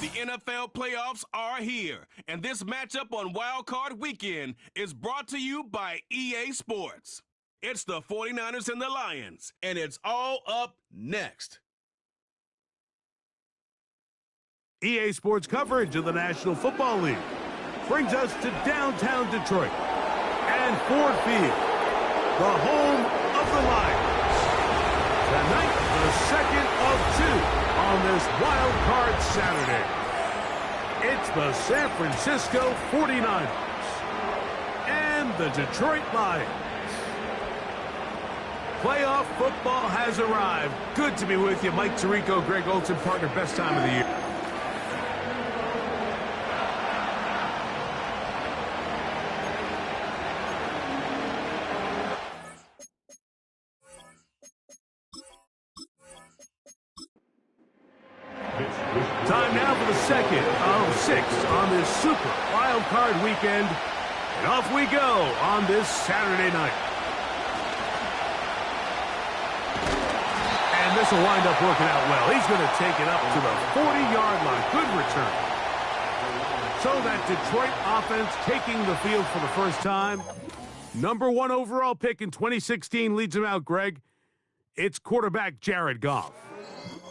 The NFL playoffs are here, and this matchup on Wild Card Weekend is brought to you by EA Sports. It's the 49ers and the Lions, and it's all up next. EA Sports coverage of the National Football League brings us to downtown Detroit and Ford Field, the home of the Lions. Tonight, the second of two on this Wild Card Saturday. It's the San Francisco 49ers and the Detroit Lions. Playoff football has arrived. Good to be with you. Mike Tirico, Greg Olsen, partner, best time of the year. Time now for the second of 6 on this Super Wild Card Weekend. And off we go on this Saturday night. And this will wind up working out well. He's going to take it up to the 40-yard line. Good return. So that Detroit offense taking the field for the first time. Number 1 overall pick in 2016 leads him out, Greg. It's quarterback Jared Goff.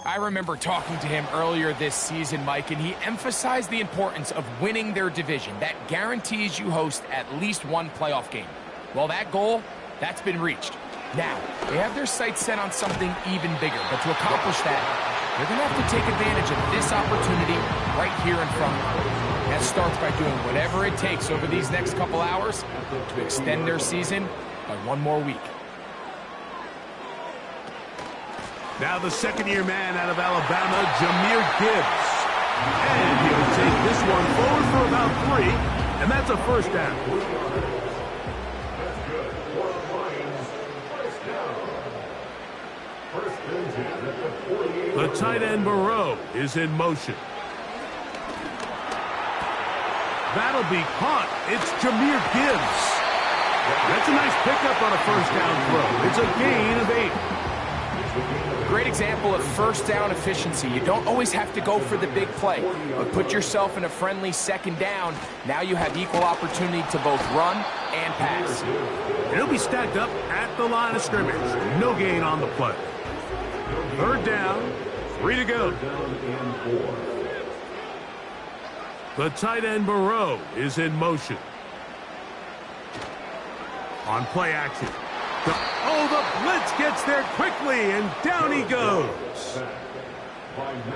I remember talking to him earlier this season, Mike, and he emphasized the importance of winning their division. That guarantees you host at least one playoff game. Well, that goal, that's been reached. Now, they have their sights set on something even bigger, but to accomplish that, they're going to have to take advantage of this opportunity right here in front of them. That starts by doing whatever it takes over these next couple hours to extend their season by one more week. Now the second-year man out of Alabama, Jahmyr Gibbs. And he'll take this one forward for about 3, and that's a first down. The tight end Moreau is in motion. That'll be caught. It's Jahmyr Gibbs. That's a nice pickup on a first down throw. It's a gain of 8. Great example of first down efficiency. You don't always have to go for the big play, but put yourself in a friendly second down. Now you have equal opportunity to both run and pass. It'll be stacked up at the line of scrimmage. No gain on the play. Third down, 3 to go. The tight end Moreau is in motion. On play action. Oh, the blitz gets there quickly, and down he goes.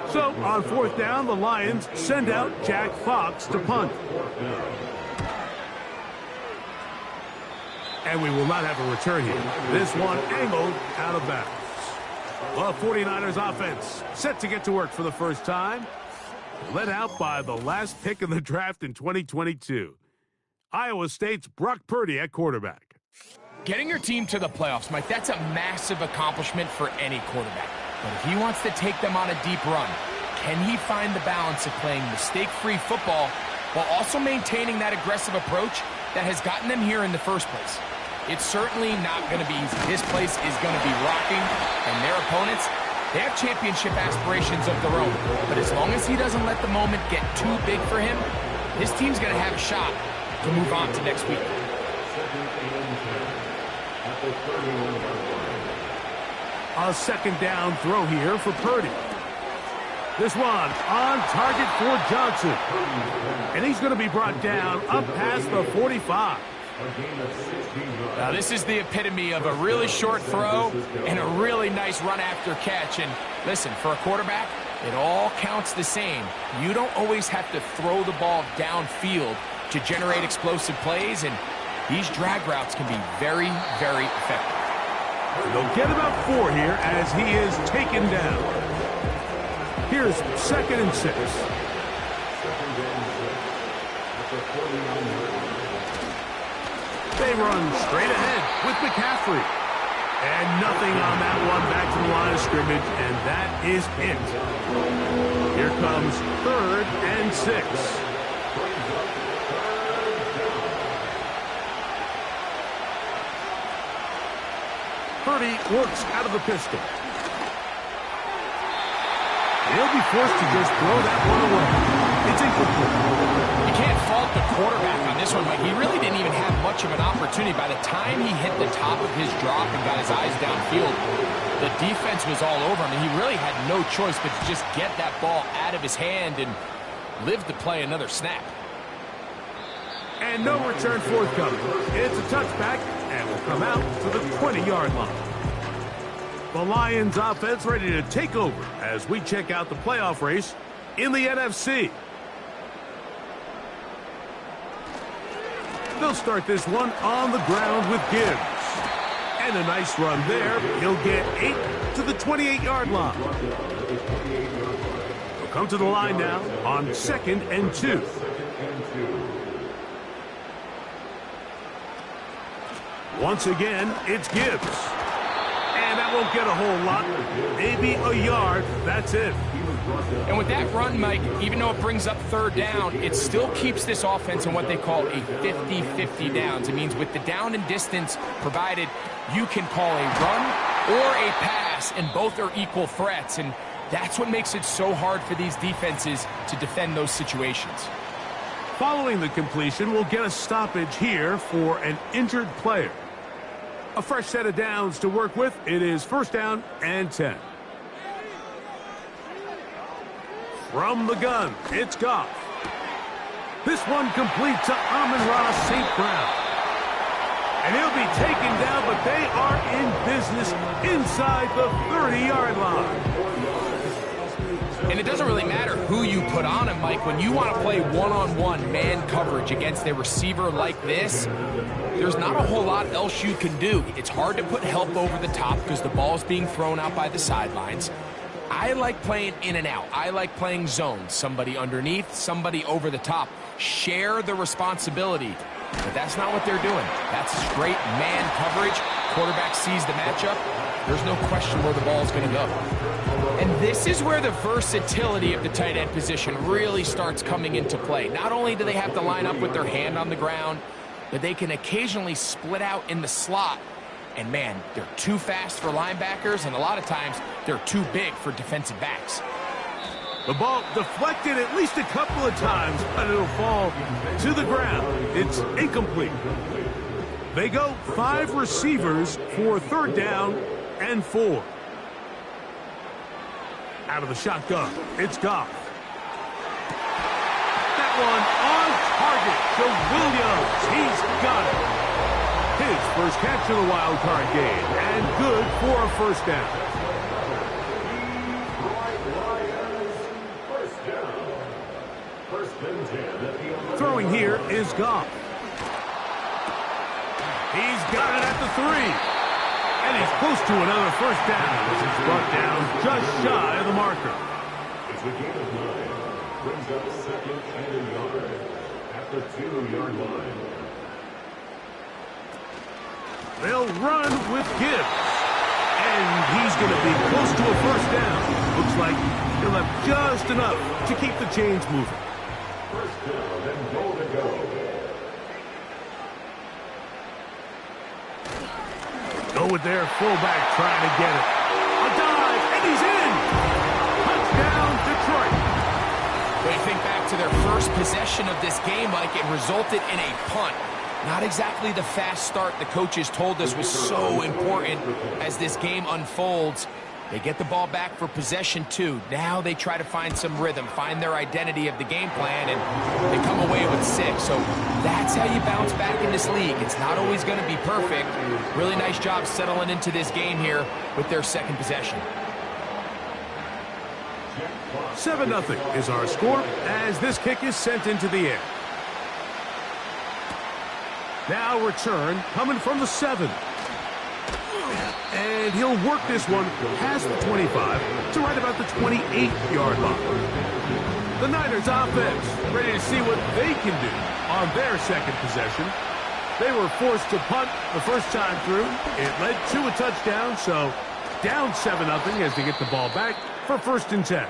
So, on fourth down, the Lions send out Jack Fox to punt. And we will not have a return here. This one angled out of bounds. The 49ers offense set to get to work for the first time. Led out by the last pick in the draft in 2022. Iowa State's Brock Purdy at quarterback. Getting your team to the playoffs, Mike, that's a massive accomplishment for any quarterback. But if he wants to take them on a deep run, can he find the balance of playing mistake-free football while also maintaining that aggressive approach that has gotten them here in the first place? It's certainly not going to be easy. This place is going to be rocking, and their opponents, they have championship aspirations of their own. But as long as he doesn't let the moment get too big for him, his team's going to have a shot to move on to next week. A second down throw here for Purdy. This one on target for Johnson. And he's going to be brought down up past the 45. Now this is the epitome of a really short throw and a really nice run after catch. And listen, for a quarterback, it all counts the same. You don't always have to throw the ball downfield to generate explosive plays, and these drag routes can be very, very effective. They'll get about 4 here as he is taken down. Here's 2nd and 6. They run straight ahead with McCaffrey. And nothing on that one, back to the line of scrimmage, and that is it. Here comes 3rd and 6. Purdy works out of the pistol. He'll be forced to just throw that one away. It's incomplete. You can't fault the quarterback on this one, Mike. He really didn't even have much of an opportunity. By the time he hit the top of his drop and got his eyes downfield, the defense was all over him, and he really had no choice but to just get that ball out of his hand and live to play another snap. And no return forthcoming. It's a touchback, and will come out to the 20-yard line. The Lions offense ready to take over as we check out the playoff race in the NFC. They'll start this one on the ground with Gibbs. And a nice run there. He'll get 8 to the 28-yard line. He'll come to the line now on 2nd and 2. Once again, it's Gibbs. And that won't get a whole lot. Maybe a yard. That's it. And with that run, Mike, even though it brings up 3rd down, it still keeps this offense in what they call a 50-50 downs. It means with the down and distance provided, you can call a run or a pass, and both are equal threats. And that's what makes it so hard for these defenses to defend those situations. Following the completion, we'll get a stoppage here for an injured player. A fresh set of downs to work with. It is 1st down and 10. From the gun, it's Goff. This one complete to Amon-Ra St. Brown. And he'll be taken down, but they are in business inside the 30-yard line. And it doesn't really matter who you put on him, Mike. When you want to play one-on-one man coverage against a receiver like this, there's not a whole lot else you can do. It's hard to put help over the top because the ball's being thrown out by the sidelines. I like playing in and out. I like playing zones. Somebody underneath, somebody over the top. Share the responsibility. But that's not what they're doing. That's straight man coverage. Quarterback sees the matchup. There's no question where the ball's going to go. And this is where the versatility of the tight end position really starts coming into play. Not only do they have to line up with their hand on the ground, but they can occasionally split out in the slot. And man, they're too fast for linebackers, and a lot of times they're too big for defensive backs. The ball deflected at least a couple of times, but it'll fall to the ground. It's incomplete. They go 5 receivers for 3rd down and 4. Out of the shotgun, it's Goff. That one on target to Williams. He's got it. His first catch of the wild card game, and good for a 1st down. Throwing here is Goff. He's got it at the 3. And he's close to another 1st down as it's brought down just shy of the marker. It's a gain of 9. Brings up 2nd and a yard at the 2-yard line. They'll run with Gibbs. And he's going to be close to a 1st down. Looks like he'll have just enough to keep the chains moving. 1st down and goal to go. Go with their fullback trying to get it. A dive, and he's in! Touchdown, Detroit. When you think back to their first possession of this game, Mike, it resulted in a punt. Not exactly the fast start the coaches told us was so important as this game unfolds. They get the ball back for possession 2. Now they try to find some rhythm, find their identity of the game plan, and they come away with 6. So that's how you bounce back in this league. It's not always going to be perfect. Really nice job settling into this game here with their 2nd possession. 7-0 is our score as this kick is sent into the air. Now return coming from the 7. And he'll work this one past the 25 to right about the 28-yard line. The Niners offense ready to see what they can do on their 2nd possession. They were forced to punt the first time through. It led to a touchdown, so down 7-0 as they get the ball back for 1st and 10.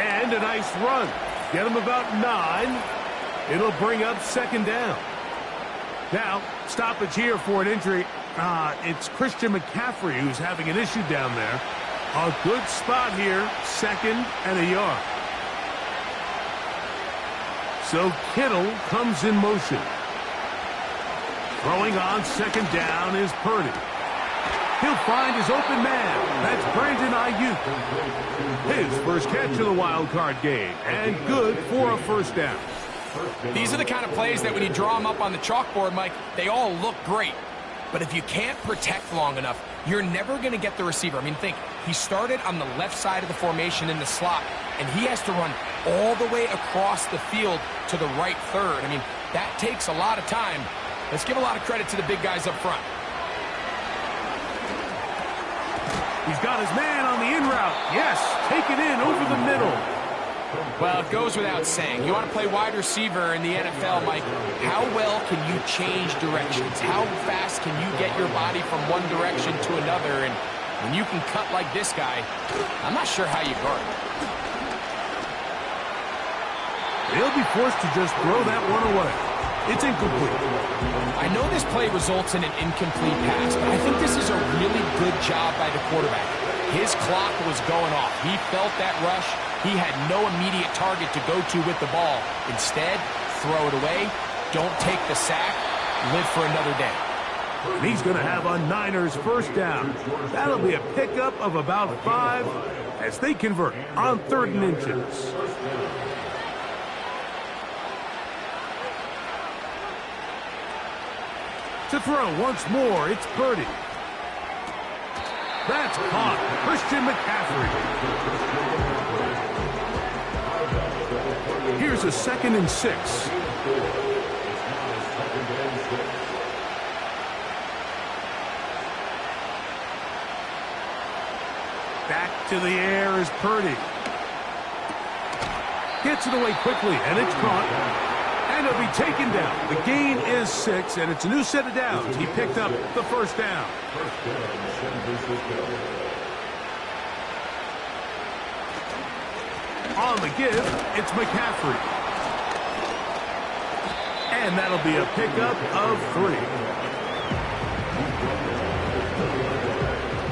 And a nice run. Get them about 9. It'll bring up 2nd down. Now, stoppage here for an injury. It's Christian McCaffrey who's having an issue down there. A good spot here, 2nd and a yard. So Kittle comes in motion. Throwing on 2nd down is Purdy. He'll find his open man. That's Brandon Ayuk. His first catch of the wild card game, and good for a first down. These are the kind of plays that when you draw them up on the chalkboard, Mike, they all look great. But if you can't protect long enough, you're never going to get the receiver. I mean, think, he started on the left side of the formation in the slot, and he has to run all the way across the field to the right third. I mean, that takes a lot of time. Let's give a lot of credit to the big guys up front. He's got his man on the in route. Yes, taken in over the middle. Well, it goes without saying. You want to play wide receiver in the NFL, Mike, how well can you change directions? How fast can you get your body from one direction to another? And when you can cut like this guy, I'm not sure how you guard him. He'll be forced to just throw that one away. It's incomplete. I know this play results in an incomplete pass, but I think this is a really good job by the quarterback. His clock was going off. He felt that rush. He had no immediate target to go to with the ball. Instead, throw it away. Don't take the sack. Live for another day. He's going to have a Niners first down. That'll be a pickup of about 5 as they convert on 3rd and inches. To throw once more, it's Purdy. That's caught. Christian McCaffrey. Here's a 2nd and 6. Back to the air is Purdy. Gets it away quickly, and it's caught. And it'll be taken down. The gain is 6, and it's a new set of downs. He picked up the first down. On the give, it's McCaffrey. And that'll be a pickup of 3.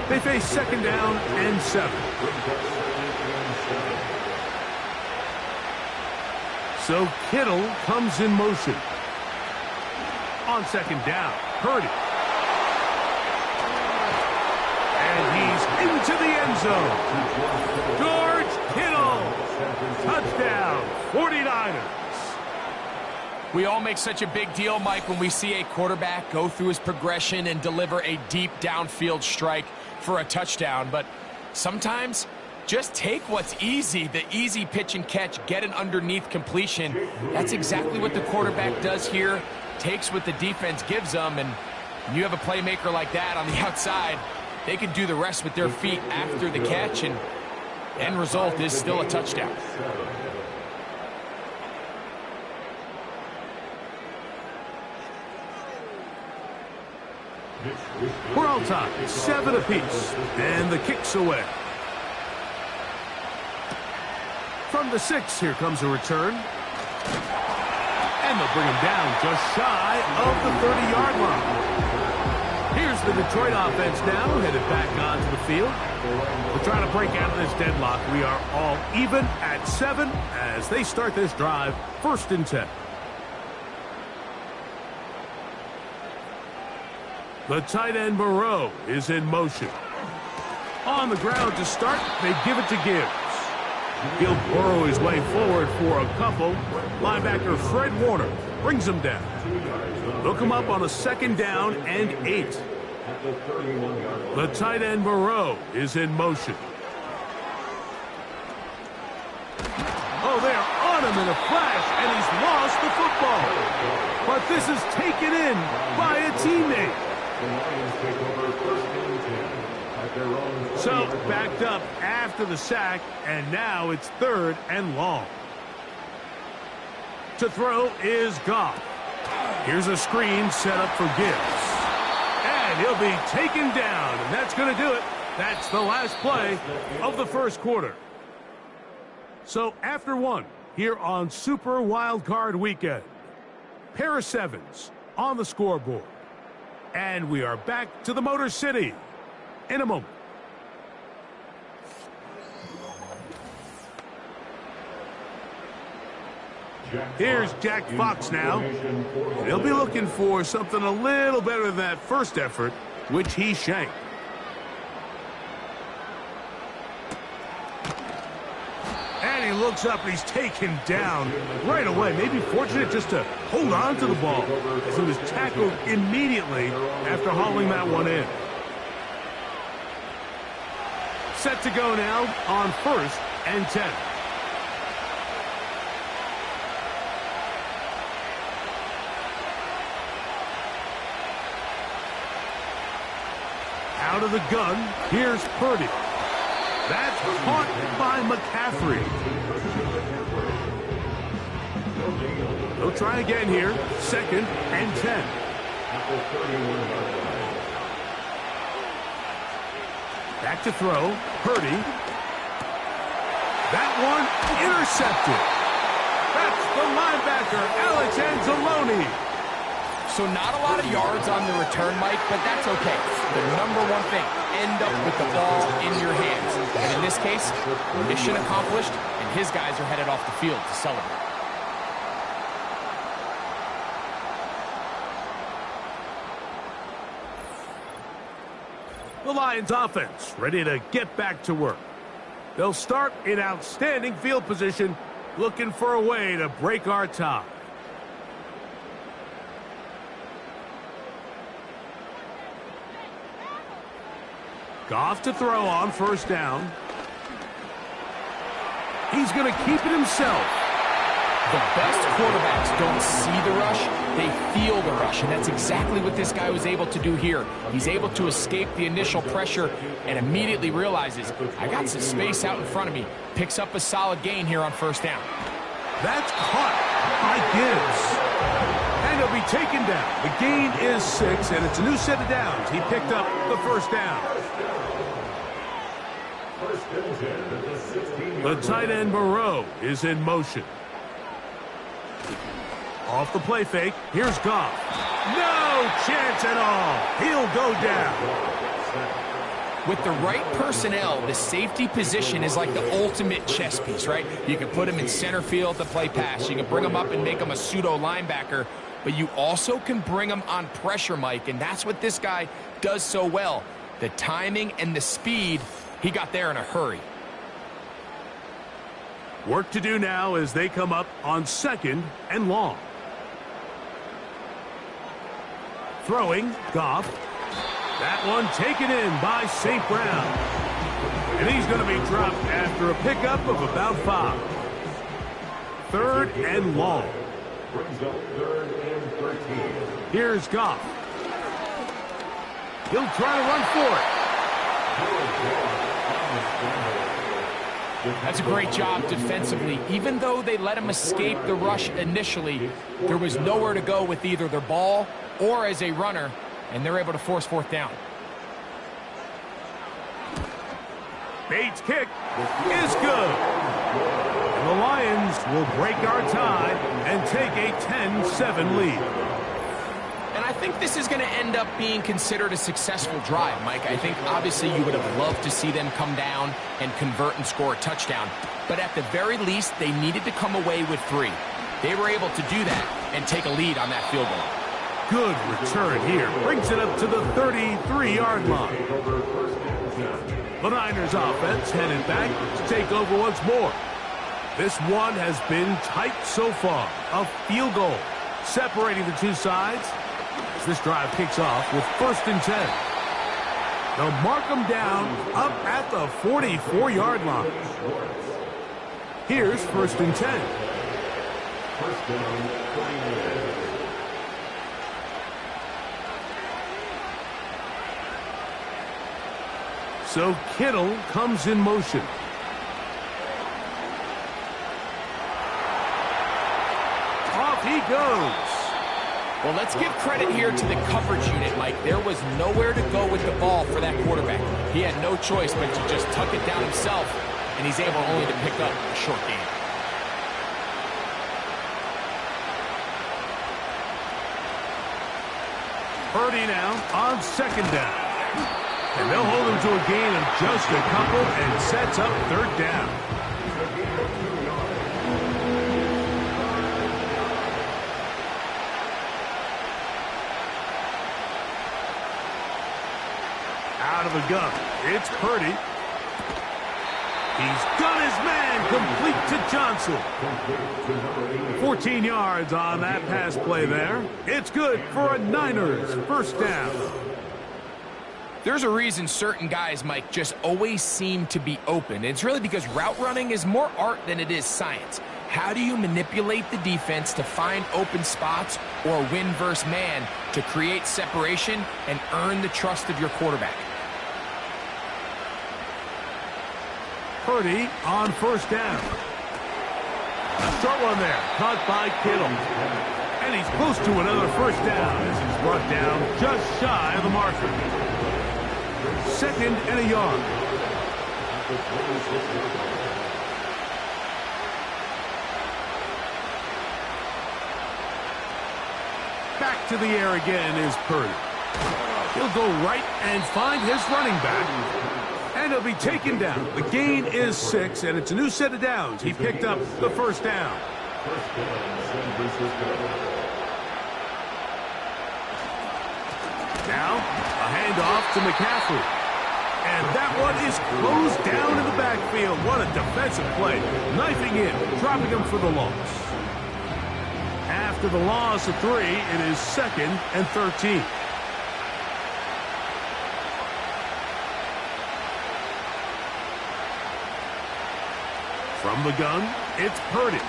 They face 2nd down and 7. So Kittle comes in motion. On 2nd down, Purdy. And he's into the end zone. George Kittle. Touchdown, 49ers. We all make such a big deal, Mike, when we see a quarterback go through his progression and deliver a deep downfield strike for a touchdown. But sometimes, just take what's easy, the easy pitch and catch, get an underneath completion. That's exactly what the quarterback does here. Takes what the defense gives them, and you have a playmaker like that on the outside, they can do the rest with their feet after the catch, and end result is still a touchdown. We're all tied, 7 apiece, and the kick's away. From the 6, here comes a return. And they'll bring him down just shy of the 30-yard line. Here's the Detroit offense now, headed back onto the field. We're trying to break out of this deadlock. We are all even at 7 as they start this drive, 1st and 10. The tight end Moreau is in motion. On the ground to start, they give it to Gibbs. He'll burrow his way forward for a couple. Linebacker Fred Warner brings him down. They'll come up on a 2nd down and 8. The tight end Moreau is in motion. Oh, they're on him in a flash, and he's lost the football. But this is taken in by a teammate. So, backed up after the sack, and now it's 3rd and long. To throw is Goff. Here's a screen set up for Gibbs. And he'll be taken down, and that's going to do it. That's the last play of the 1st quarter. So, after 1, here on Super Wildcard Weekend, pair of 7s on the scoreboard. And we are back to the Motor City in a moment. Here's Jack Fox now. And he'll be looking for something a little better than that first effort, which he shanked. And he looks up and he's taken down right away. Maybe fortunate just to hold on to the ball as he was tackled immediately after hauling that one in. Set to go now on 1st and 10. Out of the gun, here's Purdy. That's caught by McCaffrey. They'll try again here, 2nd and 10. Back to throw, Purdy. That one intercepted. That's the linebacker, Alex Anzalone. So not a lot of yards on the return, Mike, but that's okay. The number one thing, end up with the ball in your hands. And in this case, mission accomplished, and his guys are headed off the field to celebrate. The Lions offense ready to get back to work. They'll start in outstanding field position, looking for a way to break our tie. Goff to throw on 1st down. He's going to keep it himself. The best quarterbacks don't see the rush, they feel the rush, and that's exactly what this guy was able to do here. He's able to escape the initial pressure and immediately realizes, I got some space out in front of me. Picks up a solid gain here on 1st down. That's caught by Gibbs. And he'll be taken down. The gain is 6, and it's a new set of downs. He picked up the 1st down. The tight end Moreau is in motion. Off the play fake, here's Goff. No chance at all. He'll go down. With the right personnel, the safety position is like the ultimate chess piece, right? You can put him in center field to play pass. You can bring him up and make him a pseudo linebacker, but you also can bring him on pressure, Mike, and that's what this guy does so well. The timing and the speed, he got there in a hurry. Work to do now as they come up on 2nd and long. Throwing, Goff. That one taken in by St. Brown. And he's going to be dropped after a pickup of about 5. 3rd and long. Brings up 3rd and 13. Here's Goff. He'll try to run for it. That's a great job defensively. Even though they let him escape the rush initially, there was nowhere to go with either their ball or as a runner, and they're able to force 4th down. Bates' kick is good. And the Lions will break our tie and take a 10-7 lead. And I think this is going to end up being considered a successful drive, Mike. I think obviously you would have loved to see them come down and convert and score a touchdown. But at the very least, they needed to come away with 3. They were able to do that and take a lead on that field goal. Good return here. Brings it up to the 33-yard line. The Niners offense headed back to take over once more. This one has been tight so far. A field goal separating the two sides as this drive kicks off with 1st and 10. They'll mark them down up at the 44-yard line. Here's 1st and 10. 1st down, 29. So Kittle comes in motion. Off he goes. Well, let's give credit here to the coverage unit, Mike. There was nowhere to go with the ball for that quarterback. He had no choice but to just tuck it down himself, and he's able only to pick up a short gain. Purdy now on 2nd down. And they'll hold him to a gain of just a couple and sets up 3rd down. of the gun. It's Purdy. He's got his man complete to Johnson. 14 yards on that pass play there. It's good for a Niners first down. There's a reason certain guys, Mike, just always seem to be open. It's really because route running is more art than it is science. How do you manipulate the defense to find open spots or win versus man to create separation and earn the trust of your quarterback? Purdy on first down. A short one there, caught by Kittle. And he's close to another first down as he's brought down just shy of the marker. 2nd and a yard. Back to the air again is Purdy. He'll go right and find his running back. And he'll be taken down. The gain is 6, and it's a new set of downs. He picked up the first down. Now, a handoff to McCaffrey. And that one is closed down in the backfield. What a defensive play. Knifing in, dropping him for the loss. After the loss of 3, it is 2nd and 13. From the gun, it's Purdy.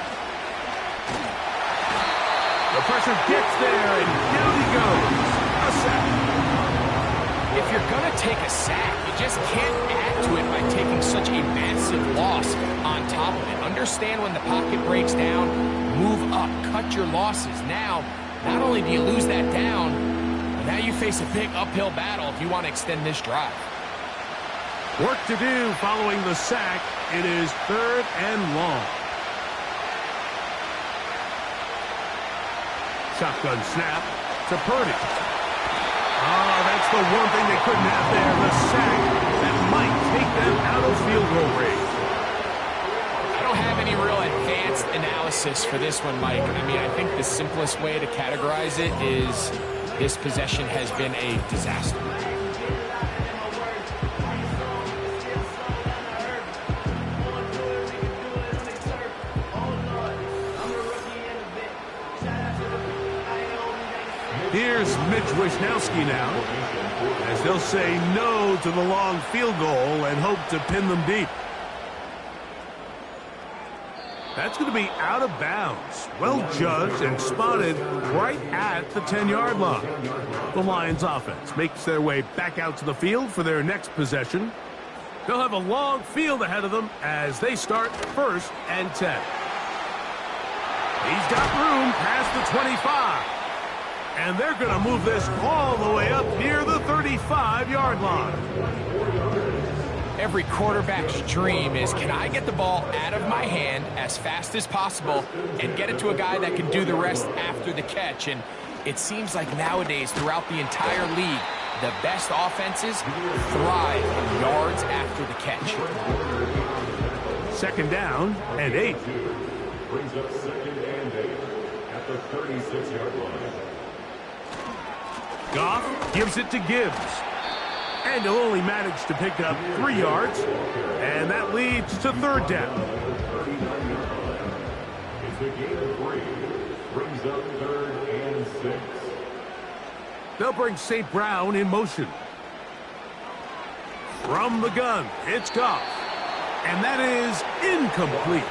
The pressure gets there, and down he goes. A sack. If you're going to take a sack, you just can't add to it by taking such a massive loss on top of it. Understand when the pocket breaks down, move up, cut your losses. Now, not only do you lose that down, but now you face a big uphill battle if you want to extend this drive. Work to do following the sack. It is 3rd and long. Shotgun snap to Purdy. Oh, that's the one thing they couldn't have there, the sack that might take them out of field goal range. I don't have any real advanced analysis for this one, Mike. I mean, I think the simplest way to categorize it is this possession has been a disaster. Here's Mitch Wishnowsky now, as they'll say no to the long field goal and hope to pin them deep. That's going to be out of bounds. Well judged and spotted right at the 10-yard line. The Lions offense makes their way back out to the field for their next possession. They'll have a long field ahead of them as they start 1st and 10. He's got room past the 25. And they're going to move this all the way up near the 35-yard line. Every quarterback's dream is, can I get the ball out of my hand as fast as possible and get it to a guy that can do the rest after the catch? And it seems like nowadays, throughout the entire league, the best offenses thrive in yards after the catch. 2nd down and 8. Brings up 2nd and 8 at the 36-yard line. Goff gives it to Gibbs. And he'll only manage to pick up 3 yards. And that leads to 3rd down. It's a gain of 3. Brings up 3rd and 6. They'll bring St. Brown in motion. From the gun, it's Goff. And that is incomplete.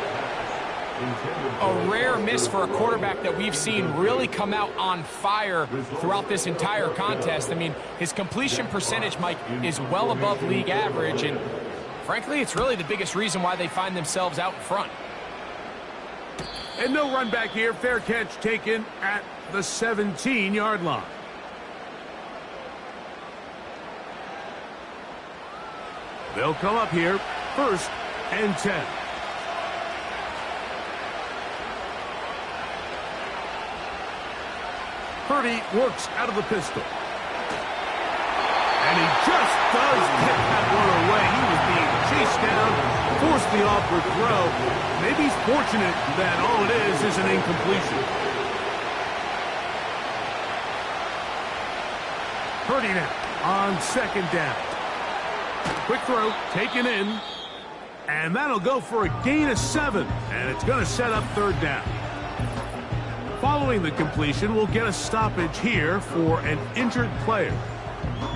A rare miss for a quarterback that we've seen really come out on fire throughout this entire contest. I mean, his completion percentage, Mike, is well above league average, and frankly, it's really the biggest reason why they find themselves out in front. And no run back here. Fair catch taken at the 17-yard line. They'll come up here 1st and 10. Purdy works out of the pistol. And he just does get that one away. He was being chased down, forced the awkward throw. Maybe he's fortunate that all it is an incompletion. Purdy now on 2nd down. Quick throw, taken in. And that'll go for a gain of 7. And it's going to set up third down. Following the completion, we'll get a stoppage here for an injured player.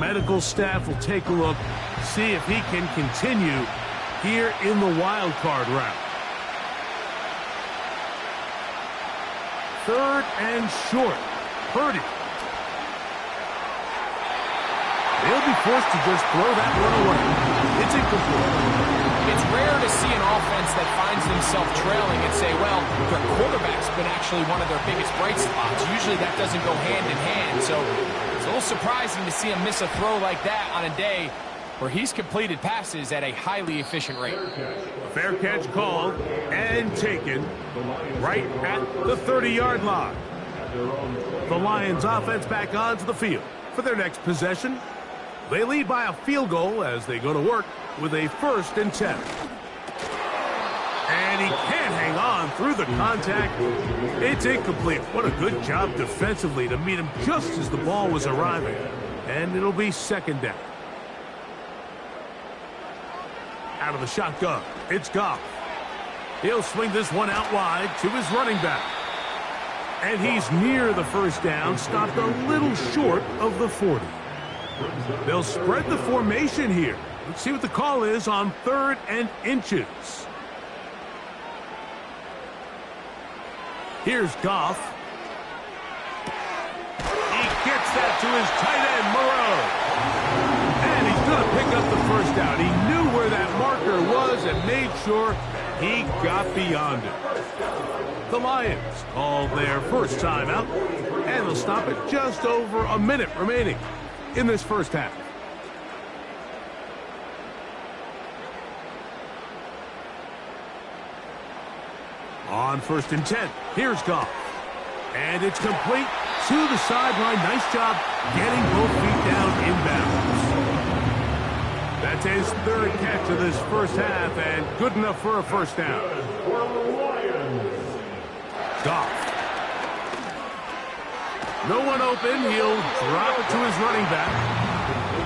Medical staff will take a look, see if he can continue here in the wild card round. Third and short. Purdy. They'll be forced to just throw that one away. It's incomplete. It's rare to see an offense that finds themselves trailing and say, well, their quarterback's been actually one of their biggest bright spots. Usually that doesn't go hand in hand, so it's a little surprising to see him miss a throw like that on a day where he's completed passes at a highly efficient rate. Fair catch called and taken right at the 30-yard line. The Lions offense back onto the field for their next possession. They lead by a field goal as they go to work with a 1st and 10. And he can't hang on through the contact. It's incomplete. What a good job defensively to meet him just as the ball was arriving. And it'll be 2nd down. Out of the shotgun, it's Goff. He'll swing this one out wide to his running back. And he's near the 1st down, stopped a little short of the 40. They'll spread the formation here. Let's see what the call is on 3rd and inches. Here's Goff. He gets that to his tight end, Moreau. And he's going to pick up the 1st down. He knew where that marker was and made sure he got beyond it. The Lions call their first timeout, and they'll stop it just over a minute remaining in this first half. On 1st and 10, here's Goff. And it's complete to the sideline. Nice job getting both feet down inbounds. That's his 3rd catch of this first half, and good enough for a 1st down. Goff. No one open. He'll drop it to his running back.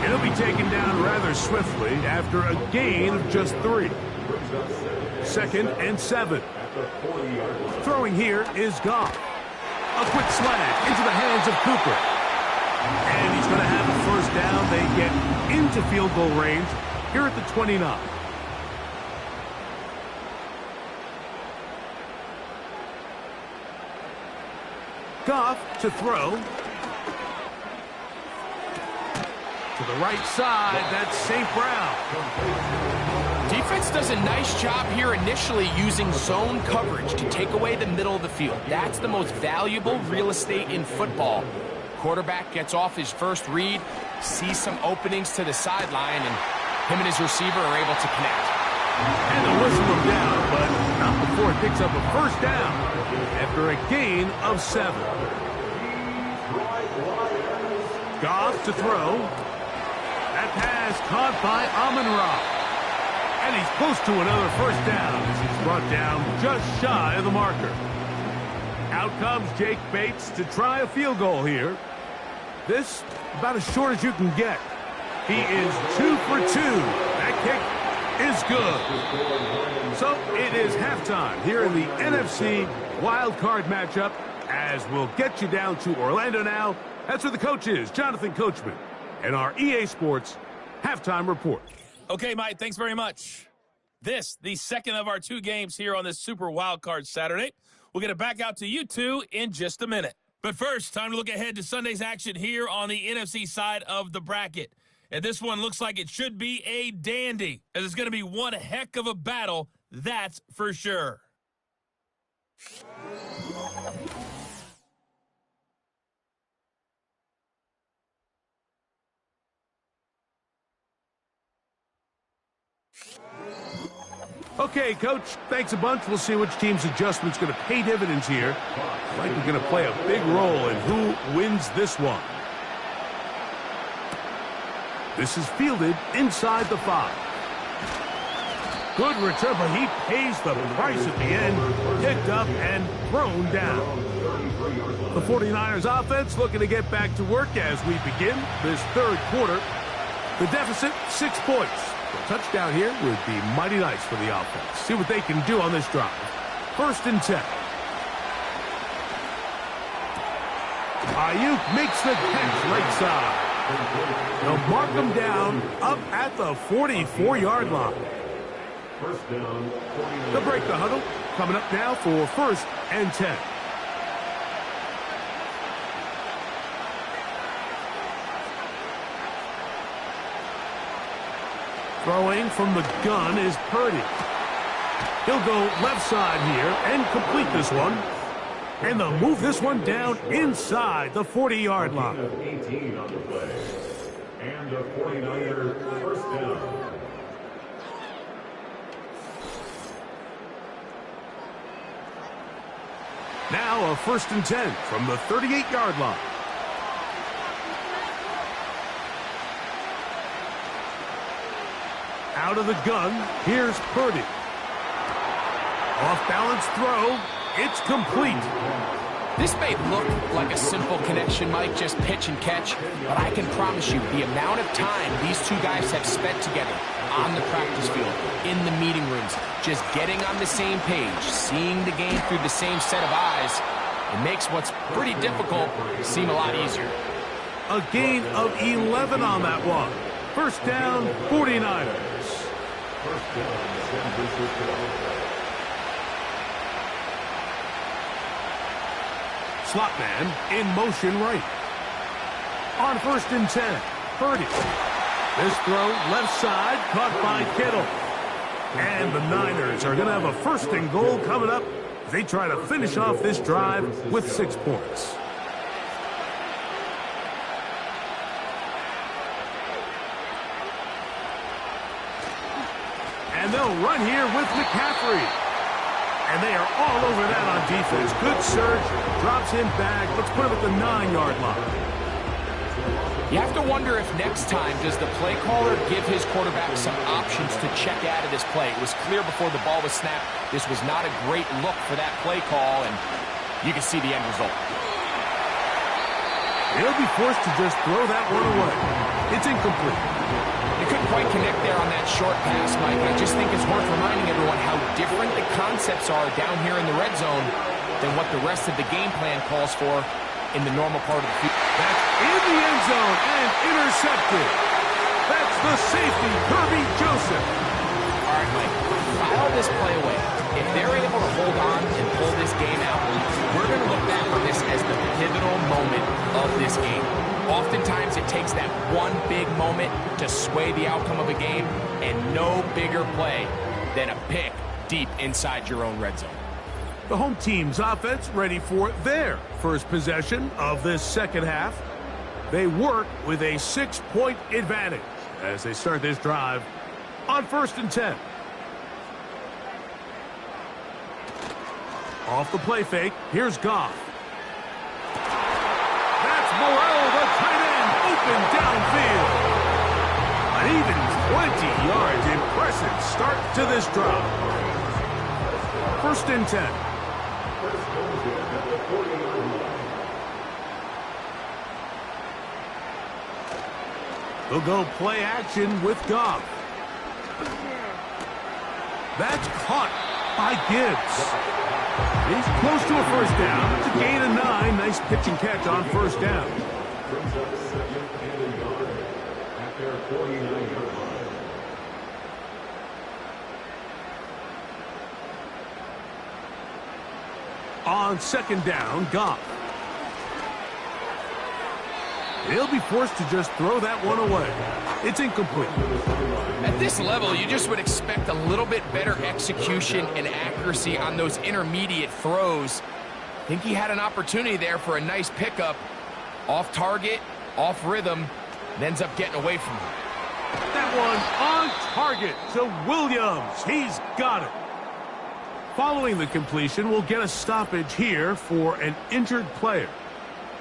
It'll be taken down rather swiftly after a gain of just 3. 2nd and 7. Throwing here is Goff. A quick slant into the hands of Cooper. And he's going to have a 1st down. They get into field goal range here at the 29. Goff to throw. To the right side, that's St. Brown. Defense does a nice job here initially using zone coverage to take away the middle of the field. That's the most valuable real estate in football. Quarterback gets off his first read, sees some openings to the sideline, and him and his receiver are able to connect. And they'll whistle him down, but not before it picks up a 1st down after a gain of 7. Goff to throw. That pass caught by Amon-Ra. And he's close to another 1st down as he's brought down just shy of the marker. Out comes Jake Bates to try a field goal here. This about as short as you can get. He is 2 for 2. That kick is good. So it is halftime here in the NFC Wild Card matchup as we'll get you down to Orlando now. That's where the coach is, Jonathan Coachman, and our EA Sports Halftime Report. Okay, Mike, thanks very much. This, the second of our 2 games here on this Super Wild Card Saturday. We'll get it back out to you two in just a minute. But first, time to look ahead to Sunday's action here on the NFC side of the bracket. And this one looks like it should be a dandy, as it's going to be one heck of a battle, that's for sure. Okay, Coach, thanks a bunch. We'll see which team's adjustment's going to pay dividends here. Like we're going to play a big role in who wins this one. This is fielded inside the 5. Good return, but he pays the price at the end. Picked up and thrown down. The 49ers offense looking to get back to work as we begin this 3rd quarter. The deficit, 6 points. A touchdown here would be mighty nice for the offense. See what they can do on this drive. 1st and 10. Ayuk makes the catch right side. They'll mark him down up at the 44-yard line. First down, 49. They'll break the huddle. Coming up now for 1st and 10. Throwing from the gun is Purdy. He'll go left side here and complete this one. And they'll move this one down inside the 40-yard line. 18 on the play. And a 49er first down. Now a 1st and 10 from the 38-yard line. Out of the gun, here's Purdy. Off-balance throw. It's complete. This may look like a simple connection, Mike, just pitch and catch, but I can promise you the amount of time these two guys have spent together on the practice field, in the meeting rooms, just getting on the same page, seeing the game through the same set of eyes, it makes what's pretty difficult seem a lot easier. A gain of 11 on that one. 1st down, 49ers. First down, San Francisco. Slot man in motion right. On 1st and 10, Purdy. This throw left side caught by Kittle. And the Niners are going to have a 1st and goal coming up as they try to finish off this drive with 6 points. And they'll run here with McCaffrey. And they are all over that on defense. Good surge, drops him back. Let's put him at the 9-yard line. You have to wonder if next time does the play caller give his quarterback some options to check out of this play. It was clear before the ball was snapped this was not a great look for that play call, and you can see the end result. He'll be forced to just throw that one away. It's incomplete. They couldn't quite connect there on that short pass, Mike. I just think it's worth reminding everyone how different the concepts are down here in the red zone than what the rest of the game plan calls for in the normal part of the field. That's in the end zone and intercepted. That's the safety, Kirby Joseph. All right, Mike, file this play away. If they're able to hold on and pull this game out, we're going to look back on this as the pivotal moment of this game. Oftentimes, it takes that one big moment to sway the outcome of a game, and no bigger play than a pick deep inside your own red zone. The home team's offense ready for their first possession of this second half. They work with a 6-point advantage as they start this drive on 1st and 10. Off the play fake, here's Goff. That's Morel, the tight end, open downfield. An even 20 yards. Impressive start to this drive. 1st and 10. They'll go play action with Goff. That's caught by Gibbs. He's close to a 1st down. It's a gain of 9. Nice pitch and catch on 1st down. Brings up 2nd and a yard at their 49-yard line. On 2nd down, Goff. He'll be forced to just throw that one away. It's incomplete. At this level, you just would expect a little bit better execution and accuracy on those intermediate throws. I think he had an opportunity there for a nice pickup. Off target, off rhythm, and ends up getting away from him. That one on target to Williams. He's got it. Following the completion, we'll get a stoppage here for an injured player.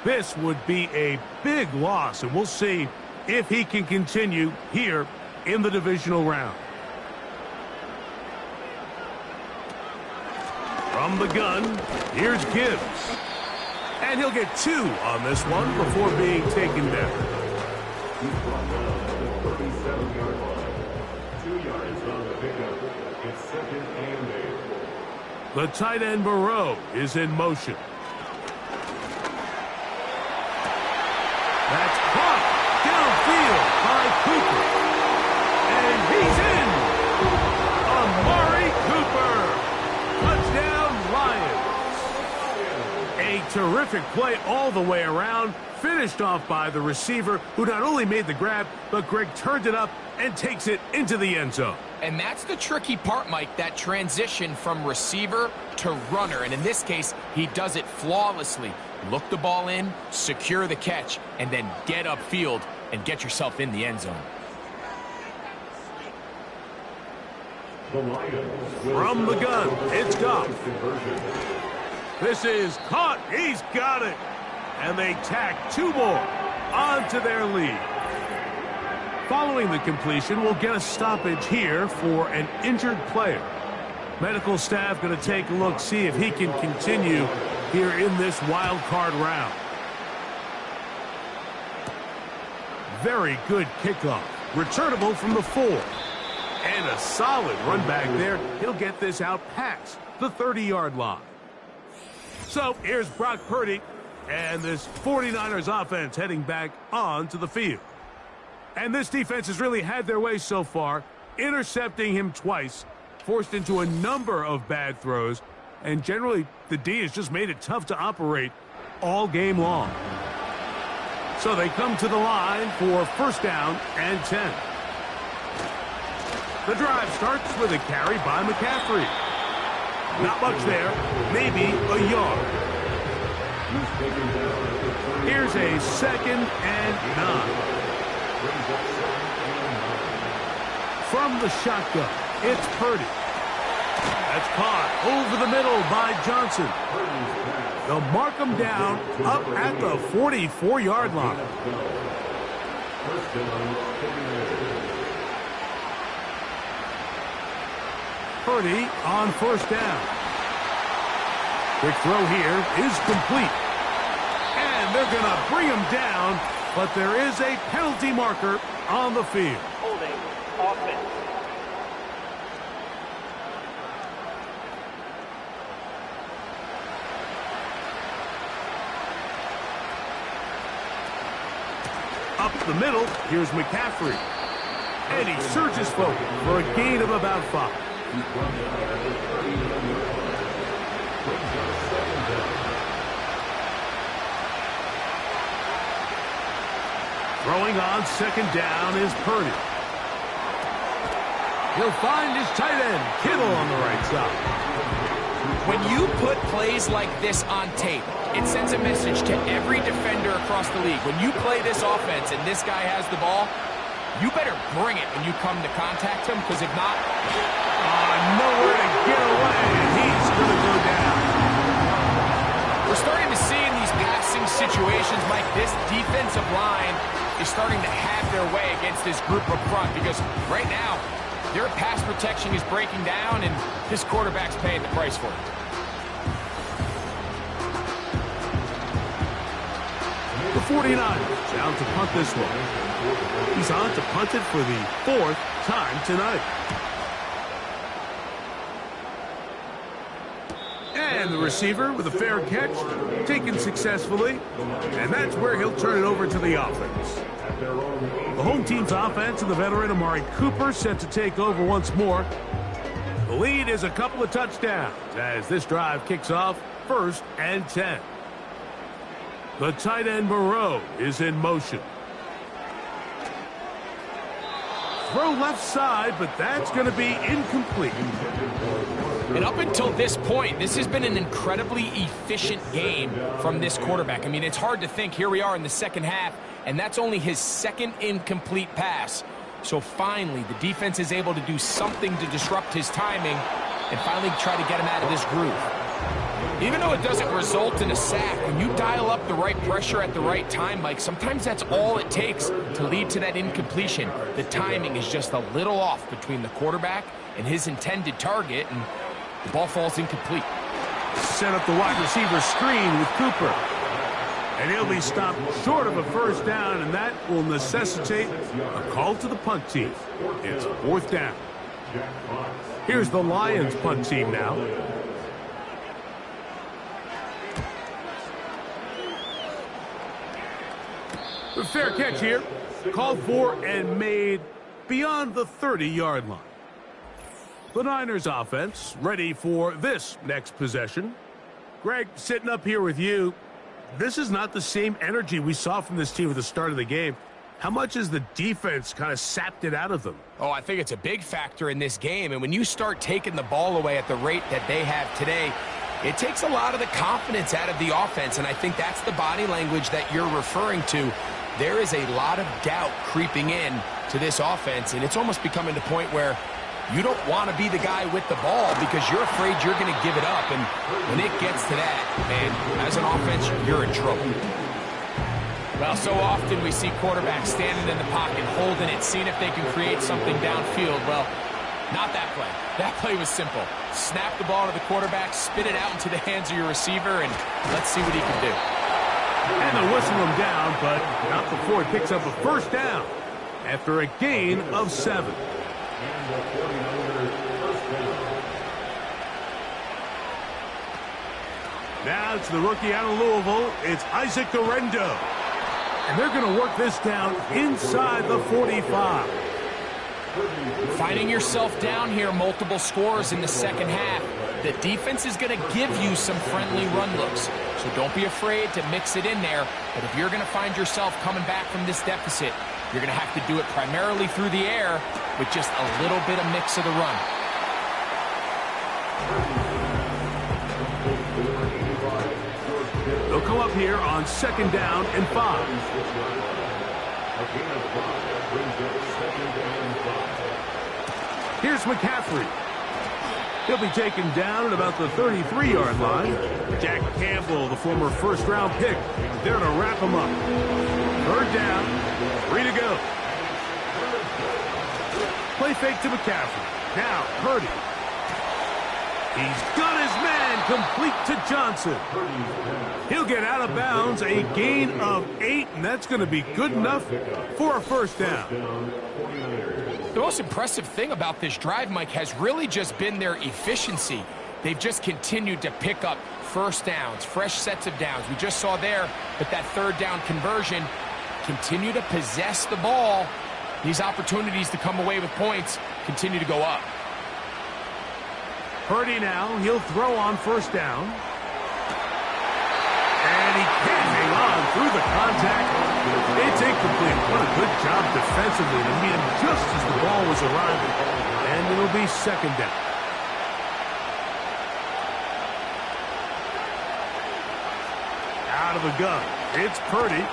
This would be a big loss, and we'll see if he can continue here in the divisional round. From the gun, here's Gibbs. And he'll get 2 on this one before being taken down. He's brought down to the 37-yard line. It's 2nd and 8. The tight end Moreau is in motion. That's caught downfield by Cooper. And he's in! Amari Cooper! Touchdown, Lions! A terrific play all the way around, finished off by the receiver, who not only made the grab, but Greg turned it up and takes it into the end zone. And that's the tricky part, Mike, that transition from receiver to runner. And in this case, he does it flawlessly. Look the ball in, secure the catch, and then get upfield and get yourself in the end zone. From the gun, it's Goff. This is caught. He's got it. And they tack 2 more onto their lead. Following the completion, we'll get a stoppage here for an injured player. Medical staff going to take a look, see if he can continue here in this wild card round. Very good kickoff. Returnable from the 4. And a solid run back there. He'll get this out past the 30-yard line. So here's Brock Purdy and this 49ers offense heading back onto the field. And this defense has really had their way so far, intercepting him twice, forced into a number of bad throws, and generally the D has just made it tough to operate all game long. So they come to the line for 1st down and 10. The drive starts with a carry by McCaffrey. Not much there, maybe a yard. Here's a 2nd and 9. From the shotgun, it's Purdy. That's caught over the middle by Johnson. They'll mark him down up at the 44-yard line. Purdy on 1st down. Quick throw here is complete. And they're going to bring him down, but there is a penalty marker on the field. Holding offense. Up the middle, here's McCaffrey. And he surges forward for a gain of about 5. Throwing on 2nd down is Purdy. He'll find his tight end, Kittle, on the right side. When you put plays like this on tape, it sends a message to every defender across the league. When you play this offense and this guy has the ball, you better bring it when you come to contact him, because if not, nowhere to get away, and he's going to go down. We're starting to see in these passing situations, Mike, this defensive line is starting to have their way against this group up front, because right now, their pass protection is breaking down, and this quarterback's paying the price for it. The 49ers down to punt this one. He's on to punt it for the 4th time tonight. And the receiver with a fair catch, taken successfully, and that's where he'll turn it over to the offense. The home team's offense and the veteran Amari Cooper set to take over once more. The lead is a couple of touchdowns as this drive kicks off 1st and 10. The tight end Moreau is in motion. Throw left side, but that's going to be incomplete. And up until this point, this has been an incredibly efficient game from this quarterback. I mean, it's hard to think. Here we are in the 2nd half, and that's only his 2nd incomplete pass. So finally, the defense is able to do something to disrupt his timing and finally try to get him out of this groove. Even though it doesn't result in a sack, when you dial up the right pressure at the right time, Mike, sometimes that's all it takes to lead to that incompletion. The timing is just a little off between the quarterback and his intended target, and the ball falls incomplete. Set up the wide receiver screen with Cooper. And he'll be stopped short of a 1st down, and that will necessitate a call to the punt team. It's 4th down. Here's the Lions punt team now. The fair catch here. Called for and made beyond the 30-yard line. The Niners offense ready for this next possession. Greg, sitting up here with you, this is not the same energy we saw from this team at the start of the game. How much has the defense kind of sapped it out of them? Oh, I think it's a big factor in this game. And when you start taking the ball away at the rate that they have today, it takes a lot of the confidence out of the offense. And I think that's the body language that you're referring to. There is a lot of doubt creeping in to this offense. And it's almost becoming to the point where you don't want to be the guy with the ball because you're afraid you're going to give it up. And when it gets to that, man, as an offense, you're in trouble. Well, so often we see quarterbacks standing in the pocket, holding it, seeing if they can create something downfield. Well, not that play. That play was simple. Snap the ball to the quarterback, spit it out into the hands of your receiver, and let's see what he can do. And they'll whistle him down, but not before he picks up a first down after a gain of 7. Now it's the rookie out of Louisville. It's Isaac Guerendo. And they're going to work this down inside the 45. Finding yourself down here, multiple scores in the second half. The defense is going to give you some friendly run looks. So don't be afraid to mix it in there. But if you're going to find yourself coming back from this deficit, you're going to have to do it primarily through the air with just a little bit of mix of the run. They'll come up here on 2nd down and 5. Here's McCaffrey. He'll be taken down at about the 33-yard line. Jack Campbell, the former first-round pick, there to wrap him up. 3rd down, 3 to go. Play fake to McCaffrey. Now Purdy. He's got his man complete to Johnson. He'll get out of bounds, a gain of 8, and that's going to be good enough for a first down. The most impressive thing about this drive, Mike, has really just been their efficiency. They've just continued to pick up first downs, fresh sets of downs. We just saw there with that 3rd down conversion, continue to possess the ball. These opportunities to come away with points continue to go up. Purdy now, he'll throw on 1st down. And he can't hang on through the contact. It's incomplete. What a good job defensively to meet him just as the ball was arriving. And it'll be 2nd down. Out of the gun. It's Purdy.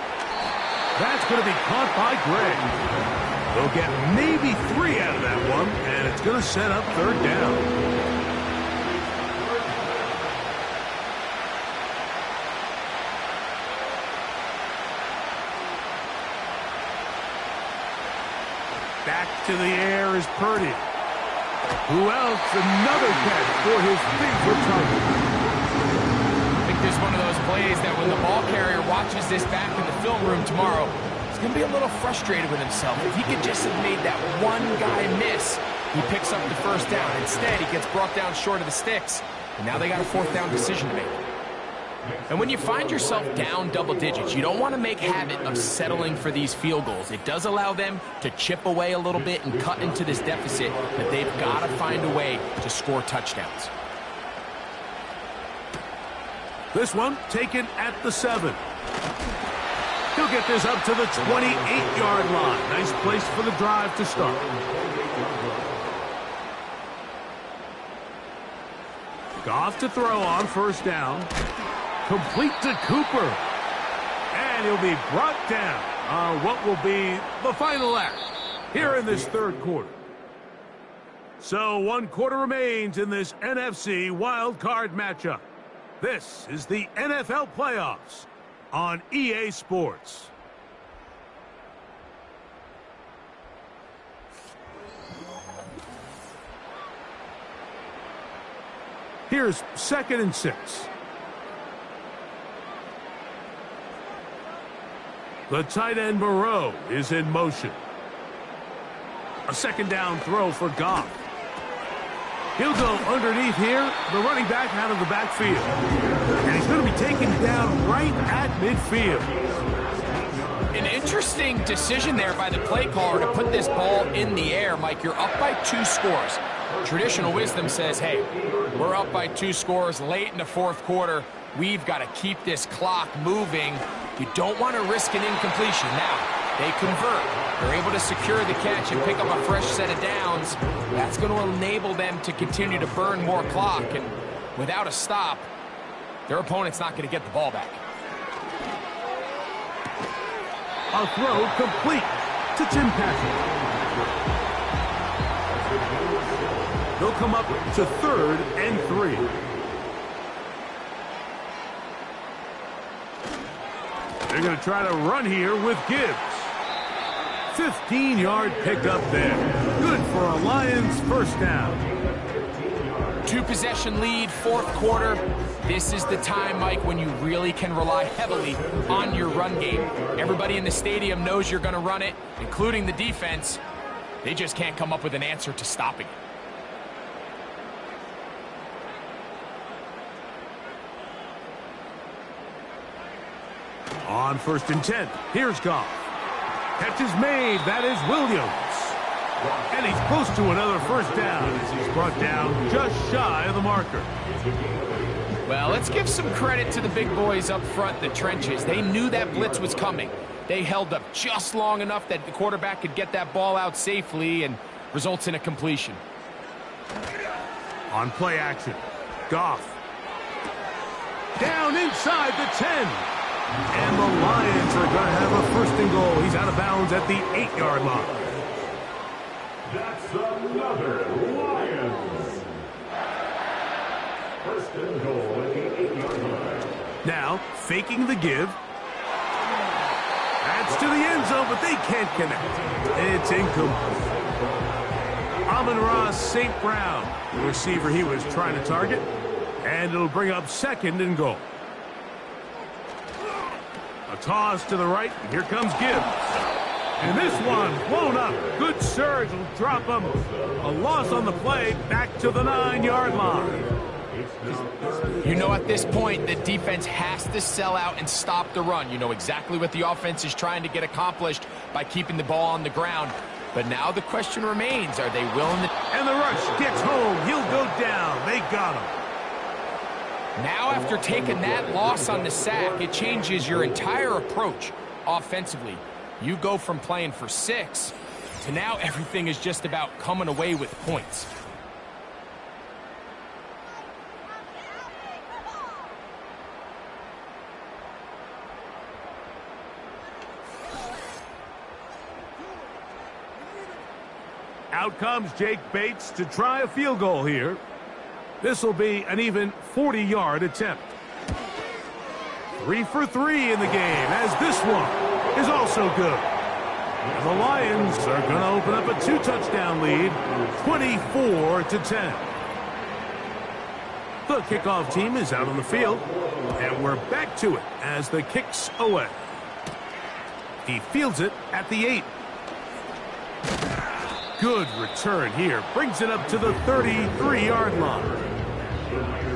That's going to be caught by Greg. They'll get maybe 3 out of that one, and it's going to set up 3rd down. Back to the air is Purdy. Who else? Another catch for his favorite target. I think this is one of those plays that when the ball carrier watches this back in the film room tomorrow, he's going to be a little frustrated with himself. If he could just have made that one guy miss, he picks up the first down. Instead, he gets brought down short of the sticks, and now they got a 4th down decision to make. And when you find yourself down double digits, you don't want to make habit of settling for these field goals. It does allow them to chip away a little bit and cut into this deficit, but they've got to find a way to score touchdowns. This one taken at the 7. He'll get this up to the 28-yard line. Nice place for the drive to start. Goff to throw on 1st down. Complete to Cooper. And he'll be brought down on what will be the final act here in this 3rd quarter. So 1 quarter remains in this NFC Wild Card matchup. This is the NFL Playoffs on EA Sports. Here's 2nd and 6. The tight end Moreau is in motion. A 2nd down throw for Goff. He'll go underneath here, the running back out of the backfield. And he's going to be taken down right at midfield. An interesting decision there by the play caller to put this ball in the air. Mike, you're up by 2 scores. Traditional wisdom says, hey, we're up by 2 scores late in the fourth quarter. We've got to keep this clock moving. You don't want to risk an incompletion. Now, they convert. They're able to secure the catch and pick up a fresh set of downs. That's going to enable them to continue to burn more clock. And without a stop, their opponent's not going to get the ball back. A throw complete to Tim Patrick. They'll come up to 3rd and 3. They're going to try to run here with Gibbs. 15-yard pickup there. Good for a Lions first down. 2-possession lead, fourth quarter. This is the time, Mike, when you really can rely heavily on your run game. Everybody in the stadium knows you're going to run it, including the defense. They just can't come up with an answer to stopping it. On 1st and 10, here's Goff. Catch is made, that is Williams. And he's close to another first down as he's brought down just shy of the marker. Well, let's give some credit to the big boys up front in the trenches. They knew that blitz was coming. They held up just long enough that the quarterback could get that ball out safely and results in a completion. On play action, Goff. Down inside the 10. And the Lions are going to have a 1st and goal. He's out of bounds at the 8-yard line. That's another Lions. 1st and goal at the 8-yard line. Now, faking the give. That's to the end zone, but they can't connect. It's incomplete. Amon-Ra St. Brown, the receiver he was trying to target. And it'll bring up 2nd and goal. A toss to the right, and here comes Gibbs. And this one blown up. Good surge will drop him. A loss on the play, back to the 9-yard line. You know, at this point, the defense has to sell out and stop the run. You know exactly what the offense is trying to get accomplished by keeping the ball on the ground. But now the question remains, are they willing to... And the rush gets home. He'll go down. They got him. Now, after taking that loss on the sack, it changes your entire approach offensively. You go from playing for 6 to now everything is just about coming away with points. Out comes Jake Bates to try a field goal here. This will be an even 40-yard attempt. 3 for 3 in the game, as this one is also good. And the Lions are going to open up a 2-touchdown lead, 24-10. The kickoff team is out on the field, and we're back to it as the kick's away. He fields it at the 8. Good return here. Brings it up to the 33-yard line.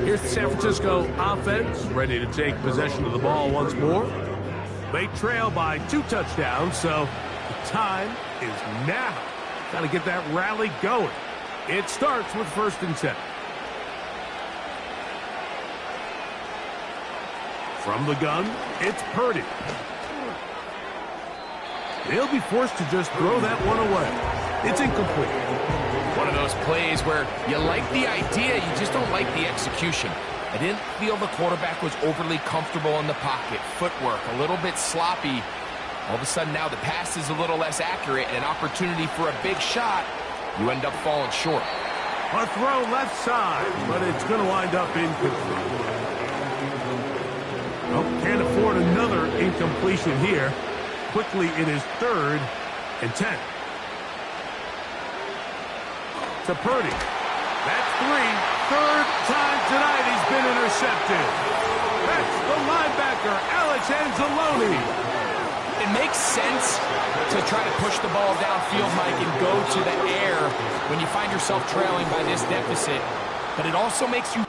Here's the San Francisco offense, ready to take possession of the ball once more. They trail by 2 touchdowns, so the time is now. Got to get that rally going. It starts with 1st and 10. From the gun, it's Purdy. They'll be forced to just throw that one away. It's incomplete. One of those plays where you like the idea, you just don't like the execution. I didn't feel the quarterback was overly comfortable in the pocket. Footwork a little bit sloppy. All of a sudden now the pass is a little less accurate and an opportunity for a big shot. You end up falling short. A throw left side, but it's going to wind up incomplete. Oh, can't afford another incompletion here. Quickly, it is 3rd and 10. To Purdy. That's 3. 3rd time tonight he's been intercepted. That's the linebacker, Alex Anzalone. It makes sense to try to push the ball downfield, Mike, and go to the air when you find yourself trailing by this deficit. But it also makes you...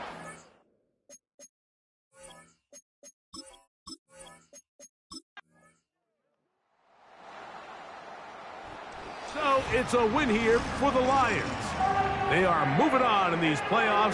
So it's a win here for the Lions. They are moving on in these playoffs.